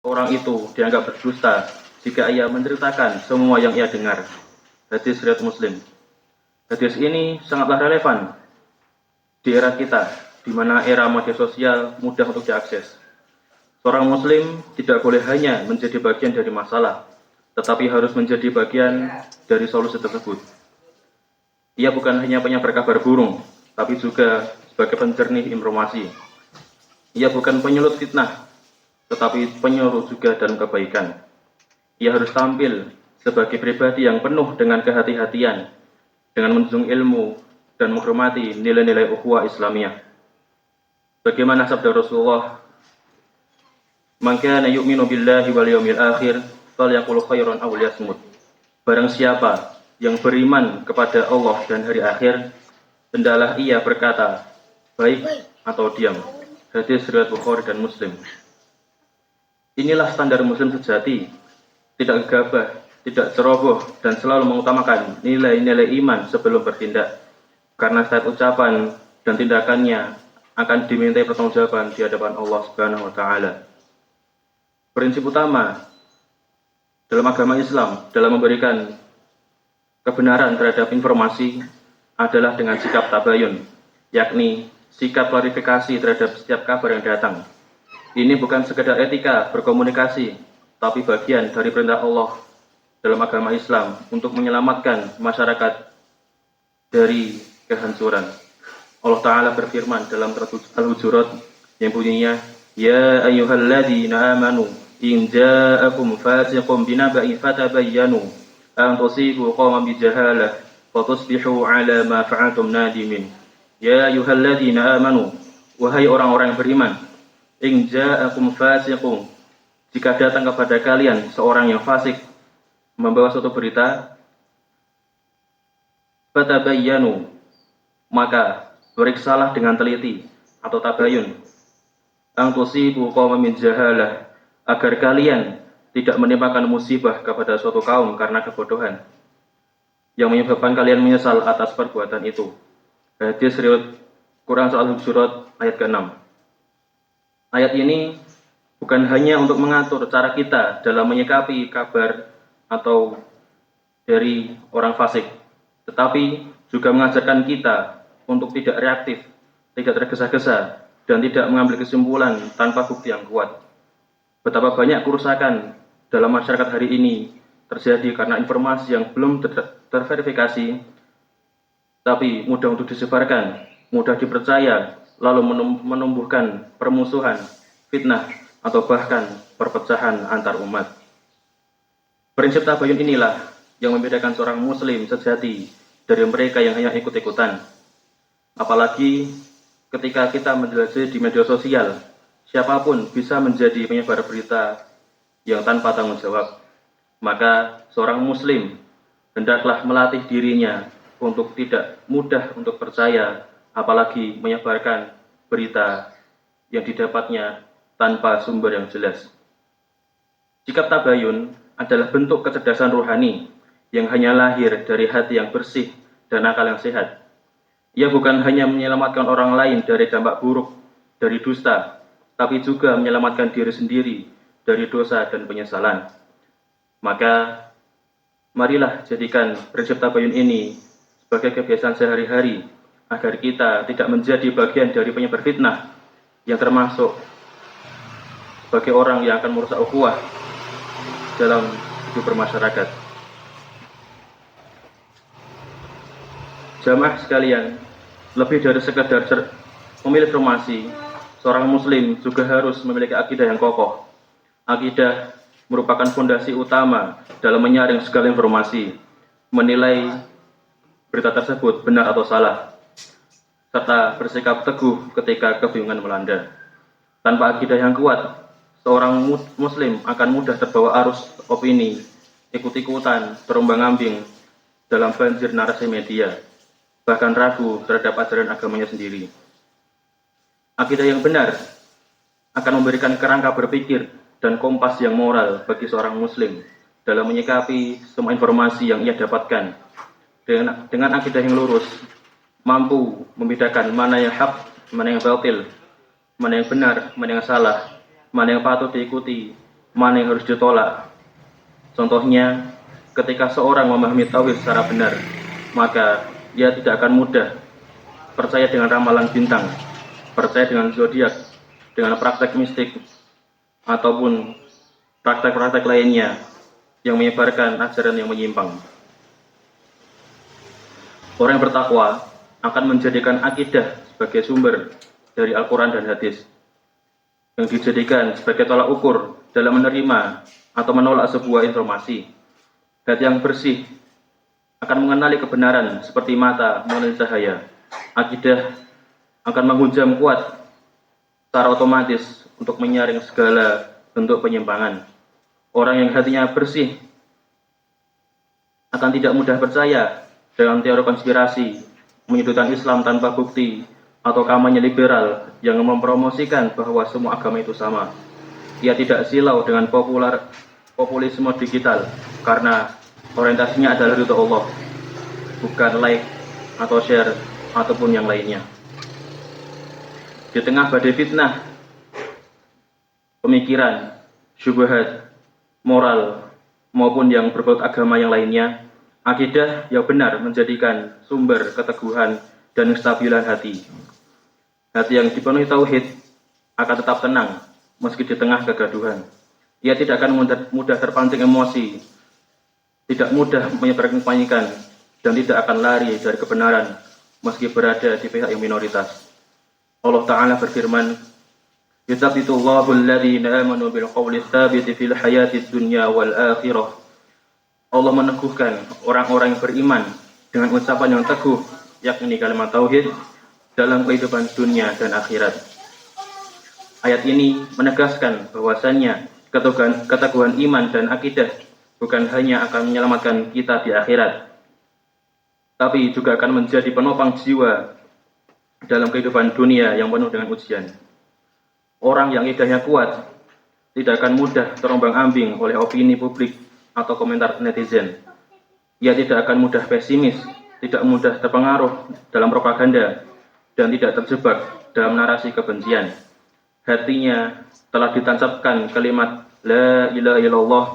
Orang itu dianggap berdusta jika ia menceritakan semua yang ia dengar. Hadis riwayat Muslim. Hadis ini sangatlah relevan di era kita, di mana era media sosial mudah untuk diakses. Seorang Muslim tidak boleh hanya menjadi bagian dari masalah, tetapi harus menjadi bagian dari solusi tersebut. Ia bukan hanya penyebar kabar burung, tapi juga sebagai pencernih informasi. Ia bukan penyulut fitnah, tetapi penyuruh juga dalam kebaikan. Ia harus tampil sebagai pribadi yang penuh dengan kehati-hatian, dengan menjunjung ilmu dan menghormati nilai-nilai ukhuwah Islamiyah. Bagaimana sabda Rasulullah, "Man kana yu'minu billahi wal yawmil akhir, falyaqul khairan aw liyasmut." Barang siapa yang beriman kepada Allah dan hari akhir, hendaklah ia berkata baik atau diam. Hadis riwayat Bukhari dan Muslim. Inilah standar Muslim sejati, tidak gegabah, tidak ceroboh, dan selalu mengutamakan nilai-nilai iman sebelum bertindak. Karena setiap ucapan dan tindakannya akan dimintai pertanggungjawaban di hadapan Allah Subhanahu wa taala. Prinsip utama dalam agama Islam dalam memberikan kebenaran terhadap informasi adalah dengan sikap tabayun, yakni sikap klarifikasi terhadap setiap kabar yang datang. Ini bukan sekedar etika berkomunikasi, tapi bagian dari perintah Allah dalam agama Islam untuk menyelamatkan masyarakat dari kehancuran. Allah Ta'ala berfirman dalam Al-Hujurat yang bunyinya, "Ya ayyuhalladzina amanu, in ja'akum fasiqun binaba'in fatabayyanu, an tusibu qauman bijahalah, fatusbihu ala ma fa'altum nadimin." Ya ayyuhalladzina amanu, wahai orang-orang yang beriman, in ja'akum fasiqun, jika datang kepada kalian seorang yang fasik membawa suatu berita, fatabayyanu, maka periksalah dengan teliti atau tabayun, ang tusibu qauman min jahalah, agar kalian tidak menimpakan musibah kepada suatu kaum karena kebodohan yang menyebabkan kalian menyesal atas perbuatan itu. Hadis riwayat Quran surah Al-Hujurat ayat ke-6. Ayat ini bukan hanya untuk mengatur cara kita dalam menyikapi kabar atau dari orang fasik, tetapi juga mengajarkan kita untuk tidak reaktif, tidak tergesa-gesa, dan tidak mengambil kesimpulan tanpa bukti yang kuat. Betapa banyak kerusakan dalam masyarakat hari ini terjadi karena informasi yang belum terverifikasi, tapi mudah untuk disebarkan, mudah dipercaya, lalu menumbuhkan permusuhan, fitnah, atau bahkan perpecahan antar umat. Prinsip tabayun inilah yang membedakan seorang Muslim sejati dari mereka yang hanya ikut-ikutan. Apalagi ketika kita menjelajahi di media sosial, siapapun bisa menjadi penyebar berita yang tanpa tanggung jawab. Maka seorang Muslim hendaklah melatih dirinya untuk tidak mudah untuk percaya, apalagi menyebarkan berita yang didapatnya tanpa sumber yang jelas. Sikap tabayun adalah bentuk kecerdasan rohani yang hanya lahir dari hati yang bersih dan akal yang sehat. Ia bukan hanya menyelamatkan orang lain dari dampak buruk, dari dusta, tapi juga menyelamatkan diri sendiri dari dosa dan penyesalan. Maka marilah jadikan prinsip tabayun ini sebagai kebiasaan sehari-hari, agar kita tidak menjadi bagian dari penyebar fitnah yang termasuk sebagai orang yang akan merusak ukhuwah dalam hidup bermasyarakat. Jamaah sekalian, lebih dari sekedar memilih informasi, seorang Muslim juga harus memiliki akidah yang kokoh. Akidah merupakan fondasi utama dalam menyaring segala informasi, menilai berita tersebut benar atau salah, serta bersikap teguh ketika kebingungan melanda. Tanpa akidah yang kuat, seorang Muslim akan mudah terbawa arus opini, ikut-ikutan, terombang-ambing dalam banjir narasi media, bahkan ragu terhadap ajaran agamanya sendiri. Akidah yang benar akan memberikan kerangka berpikir dan kompas yang moral bagi seorang Muslim dalam menyikapi semua informasi yang ia dapatkan. Dengan akidah yang lurus, mampu membedakan mana yang hak, mana yang batil, mana yang benar, mana yang salah, mana yang patut diikuti, mana yang harus ditolak. Contohnya, ketika seorang memahami tauhid secara benar, maka ia tidak akan mudah percaya dengan ramalan bintang, percaya dengan zodiak, dengan praktek mistik, ataupun praktek-praktek lainnya yang menyebarkan ajaran yang menyimpang. Orang yang bertakwa akan menjadikan akidah sebagai sumber dari Al-Quran dan hadis, yang dijadikan sebagai tolak ukur dalam menerima atau menolak sebuah informasi. Hati yang bersih akan mengenali kebenaran seperti mata mengenali cahaya. Akidah akan menghujam kuat secara otomatis untuk menyaring segala bentuk penyimpangan. Orang yang hatinya bersih akan tidak mudah percaya dengan teori konspirasi, menyudutkan Islam tanpa bukti, atau kampanye liberal yang mempromosikan bahwa semua agama itu sama. Ia tidak silau dengan populisme digital karena orientasinya adalah ridho Allah, bukan like atau share ataupun yang lainnya. Di tengah badai fitnah, pemikiran, syubhat, moral, maupun yang berbau agama yang lainnya, akidah yang benar menjadikan sumber keteguhan dan kestabilan hati. Hati yang dipenuhi tauhid akan tetap tenang meski di tengah kegaduhan. Ia tidak akan mudah terpancing emosi, tidak mudah menyebarkan kepanikan, dan tidak akan lari dari kebenaran meski berada di pihak yang minoritas. Allah Ta'ala berfirman, "Yuthabbitullahu alladhina amanu bil qawli tsabiti fil hayatid dunya wal akhirah." Allah meneguhkan orang-orang yang beriman dengan ucapan yang teguh, yakni kalimat tauhid, dalam kehidupan dunia dan akhirat. Ayat ini menegaskan bahwasannya keteguhan iman dan akidah bukan hanya akan menyelamatkan kita di akhirat, tapi juga akan menjadi penopang jiwa dalam kehidupan dunia yang penuh dengan ujian. Orang yang akidahnya kuat tidak akan mudah terombang-ambing oleh opini publik atau komentar netizen. Ia tidak akan mudah pesimis, tidak mudah terpengaruh dalam propaganda, dan tidak terjebak dalam narasi kebencian. Hatinya telah ditancapkan kalimat La ilaha illallah.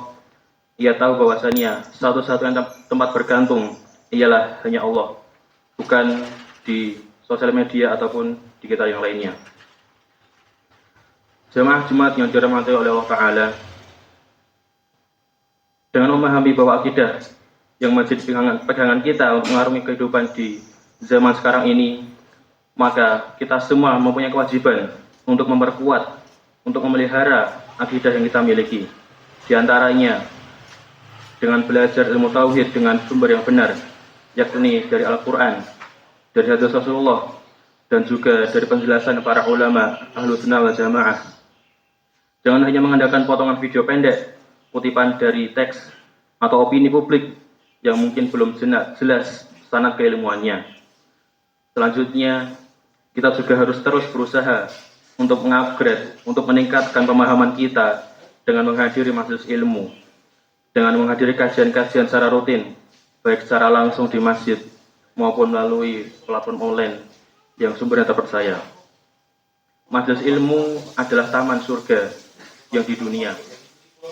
Ia tahu bahwasanya satu-satunya tempat bergantung ialah hanya Allah, bukan di sosial media ataupun di kita yang lainnya. Jemaah Jumat yang dirahmati oleh Allah Ta'ala, dengan memahami bahwa akidah yang menjadi pegangan kita untuk mengarungi kehidupan di zaman sekarang ini, maka kita semua mempunyai kewajiban untuk memperkuat, untuk memelihara akidah yang kita miliki. Di antaranya dengan belajar ilmu tauhid dengan sumber yang benar, yakni dari Al-Quran, dari hadis Rasulullah, dan juga dari penjelasan para ulama Ahlus Sunnah wal Jamaah. Jangan hanya mengandalkan potongan video pendek, kutipan dari teks atau opini publik yang mungkin belum jelas sanad keilmuannya. Selanjutnya, kita juga harus terus berusaha untuk mengupgrade, untuk meningkatkan pemahaman kita dengan menghadiri majelis ilmu, dengan menghadiri kajian-kajian secara rutin, baik secara langsung di masjid maupun melalui platform online yang sumbernya terpercaya. Majelis ilmu adalah taman surga yang di dunia,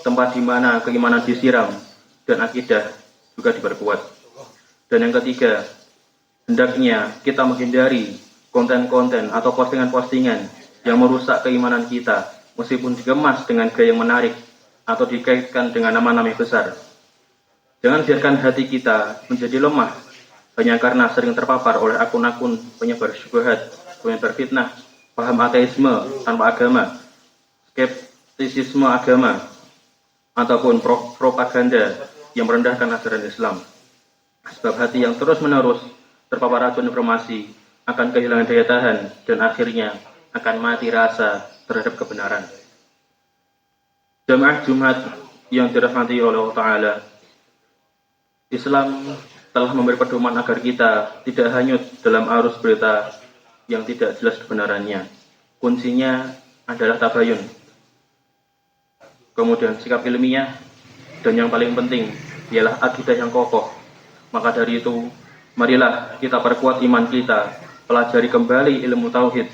tempat di mana keimanan disiram dan akidah juga diperkuat. Dan yang ketiga, hendaknya kita menghindari konten-konten atau postingan-postingan yang merusak keimanan kita, meskipun dikemas dengan gaya yang menarik atau dikaitkan dengan nama-nama yang besar. Jangan biarkan hati kita menjadi lemah hanya karena sering terpapar oleh akun-akun penyebar syubhat, penyebar fitnah, paham ateisme tanpa agama, skeptisisme agama, ataupun propaganda yang merendahkan ajaran Islam. Sebab hati yang terus-menerus terpapar racun informasi akan kehilangan daya tahan dan akhirnya akan mati rasa terhadap kebenaran. Jamaah Jumat yang dirahmati oleh Allah Ta'ala, Islam telah memberi pedoman agar kita tidak hanyut dalam arus berita yang tidak jelas kebenarannya. Kuncinya adalah tabayun, kemudian sikap ilmiah, dan yang paling penting ialah akidah yang kokoh. Maka dari itu, marilah kita perkuat iman kita, pelajari kembali ilmu tauhid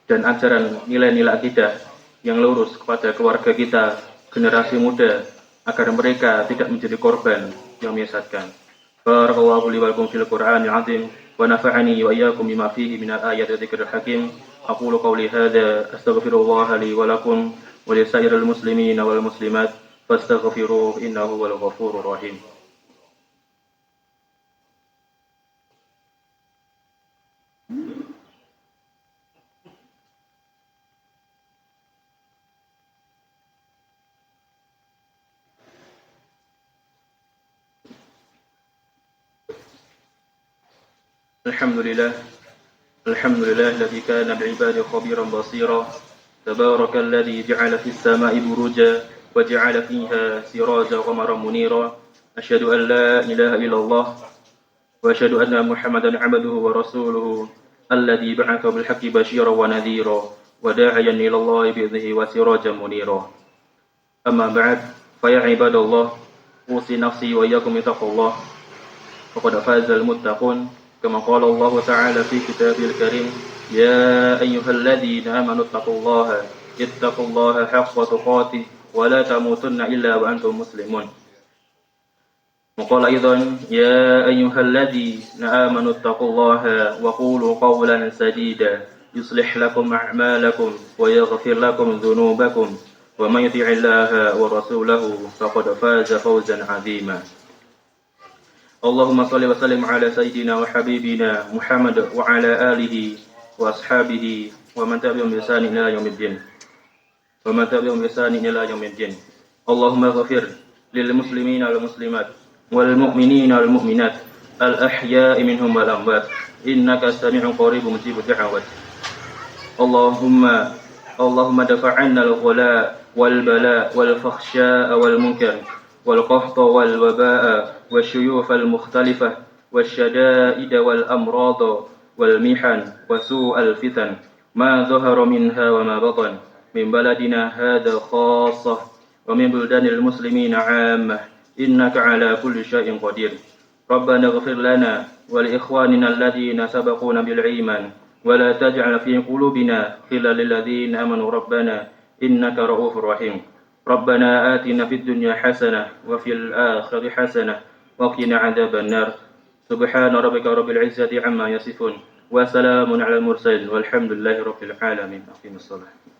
dan ajaran nilai-nilai akidah yang lurus kepada keluarga kita, generasi muda agar mereka tidak menjadi korban yang menyesatkan. Barakallahu li wa lakum fil Qur'anil 'azim wa nafa'ani wa iyyakum bima fihi minal ayati wa dzikril hakim. Aqulu qawli hadza astaghfirullah li wa lakum wa lisairil muslimina wal muslimat fastaghfiruhu innahu huwal ghafurur rahim. Alhamdulillah alladzi kana bi'ibadihi khabiran basira. Tabarakalladzi ja'ala fis sama'i buruja wa ja'ala fiha sirajan wa qamaran munira. Asyhadu an la ilaha illallah wa asyhadu anna Muhammadan 'abduhu wa rasuluhu alladzi ba'atha bil haqqi basyiran wa nadhira wa da'iyan ila Allah bi'idhnihi wa sirajan munira. Amma ba'd, fa ya ibadallah, usi nafsi wa iyyakum bittaqwallah. Faqad fazal muttaqun. كما قال الله تعالى في كتابه الكريم يا أيها الذين آمنوا اتقوا الله حق تقاته ولا تموتن إلا وأنتم مسلمون. وقال أيضا يا أيها الذين آمنوا اتقوا الله وقولوا قولا سديدا يصلح لكم أعمالكم ويغفر لكم ذنوبكم ومن يطع الله ورسوله فقد فاز فوزا عظيما. اللهم صل وسلم على سيدنا وحبيبنا محمد وعلى آله وأصحابه ومن تبعهم بإحسان إلى يوم الدين. اللهم اغفر للمسلمين والمسلمات والمؤمنين والمؤمنات الأحياء منهم والأموات إنك سميع قريب مجيب الدعوات. اللهم دفع عنا الغلاء والبلاء والفحشاء والمنكر والقحط والوباء والشيوخ المختلفة والشدائد والأمراض والمحن وسوء الفتن ما ظهر منها وما بطن من بلدنا هذا خاصة ومن بلدان المسلمين عامة إنك على كل شيء قدير. ربنا اغفر لنا ولإخواننا الذين سبقونا بالإيمان ولا تجعل في قلوبنا غلا للذين آمنوا ربنا إنك رؤوف رحيم. ربنا آتنا في الدنيا حسنة وفي الآخرة حسنة وقنا عذاب النار. سبحان ربك رب العزة عما يصفون وسلام على المرسلين والحمد لله رب العالمين. أقيم الصلاة.